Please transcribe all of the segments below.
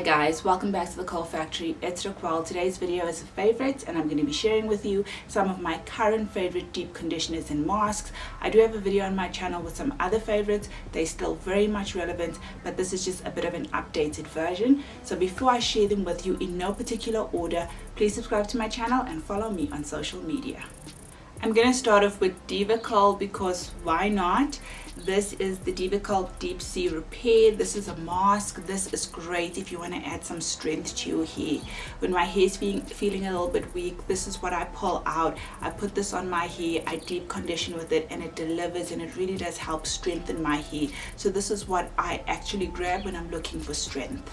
Hi guys, welcome back to the Curl Factory. It's DevaCurl. Today's video is a favorite and I'm going to be sharing with you some of my current favorite deep conditioners and masks. I do have a video on my channel with some other favorites. They're still very much relevant, but this is just a bit of an updated version. So before I share them with you in no particular order, please subscribe to my channel and follow me on social media. I'm going to start off with Diva Cult because why not? This is the Diva Cult Deep Sea Repair. This is a mask. This is great if you want to add some strength to your hair. When my hair is feeling a little bit weak, this is what I pull out. I put this on my hair, I deep condition with it, and it delivers, and it really does help strengthen my hair. So this is what I actually grab when I'm looking for strength.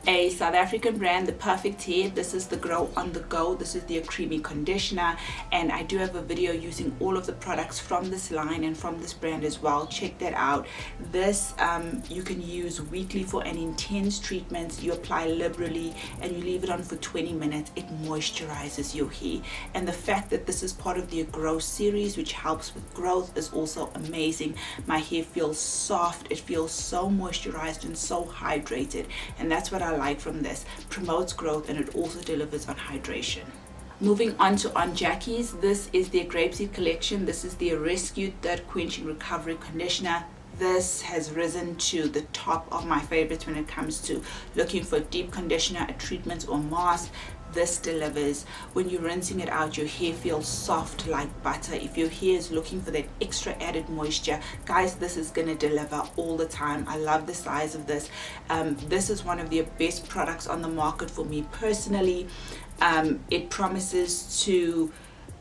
A South African brand, the Perfect Hair. This is the Grow on the Go. This is their creamy conditioner, and I do have a video using all of the products from this line and from this brand as well. Check that out. This you can use weekly for an intense treatment. You apply liberally and you leave it on for 20 minutes. It moisturizes your hair, and the fact that this is part of their Grow series, which helps with growth, is also amazing. My hair feels soft, it feels so moisturized and so hydrated, and that's what I like from this. Promotes growth and it also delivers on hydration. Moving on to On Jackie's, this is their Grapeseed collection. This is their Rescue Third Quenching Recovery Conditioner. This has risen to the top of my favorites when it comes to looking for deep conditioner, a treatment or mask. This delivers. When you're rinsing it out, your hair feels soft like butter. If your hair is looking for that extra added moisture, guys, this is going to deliver all the time. I love the size of this. This is one of the best products on the market for me personally. It promises to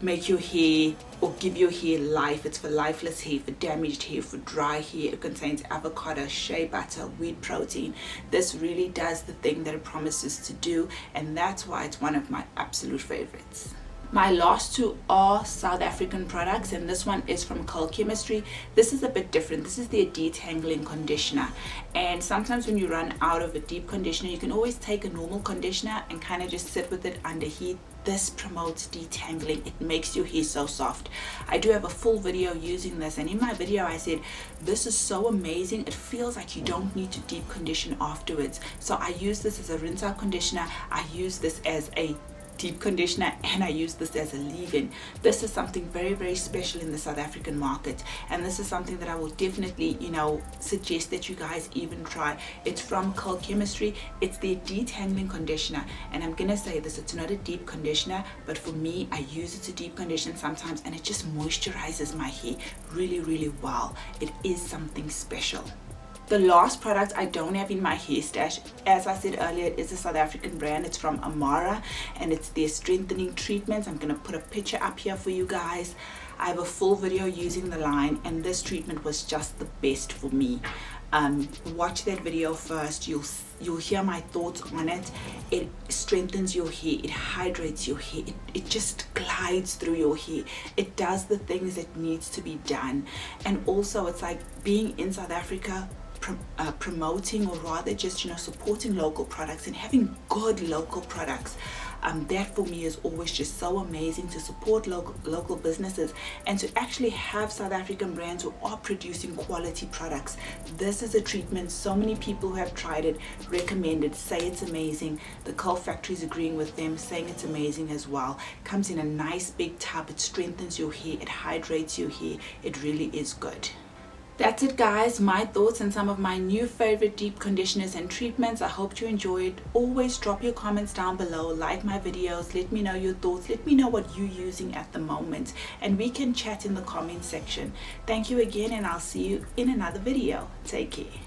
make your hair or give your hair life. It's for lifeless hair, for damaged hair, for dry hair. It contains avocado, shea butter, wheat protein. This really does the thing that it promises to do, and that's why it's one of my absolute favorites. My last two are South African products, and this one is from Curl Chemistry. This is a bit different. This is their Detangling Conditioner, and sometimes when you run out of a deep conditioner, you can always take a normal conditioner and kind of just sit with it under heat. This promotes detangling. It makes your hair so soft. I do have a full video using this, and in my video I said this is so amazing. It feels like you don't need to deep condition afterwards. So I use this as a rinse out conditioner. I use this as a deep conditioner, and I use this as a leave-in. This is something very, very special in the South African market, and this is something that I will definitely, suggest that you guys even try. It's from Curl Chemistry. It's their Detangling Conditioner, and I'm gonna say this, it's not a deep conditioner, but for me, I use it to deep condition sometimes, and it just moisturizes my hair really, really well. It is something special. The last product I don't have in my hair stash, as I said earlier, it is a South African brand. It's from Amara, and it's their strengthening treatments. I'm going to put a picture up here for you guys. I have a full video using the line, and this treatment was just the best for me. Watch that video first. You'll hear my thoughts on it. It strengthens your hair, it hydrates your hair, it just glides through your hair. It does the things that needs to be done. And also, it's like being in South Africa, promoting, or rather just supporting local products and having good local products. That for me is always just so amazing, to support local businesses and to actually have South African brands who are producing quality products. This is a treatment so many people who have tried it recommend it, say it's amazing. The Curl Factory is agreeing with them, saying it's amazing as well. Comes in a nice big tub. It strengthens your hair, it hydrates your hair. It really is good. That's it, guys, my thoughts on some of my new favorite deep conditioners and treatments. I hope you enjoyed. Always drop your comments down below, like my videos, let me know your thoughts, let me know what you're using at the moment, and we can chat in the comment section. Thank you again, and I'll see you in another video. Take care.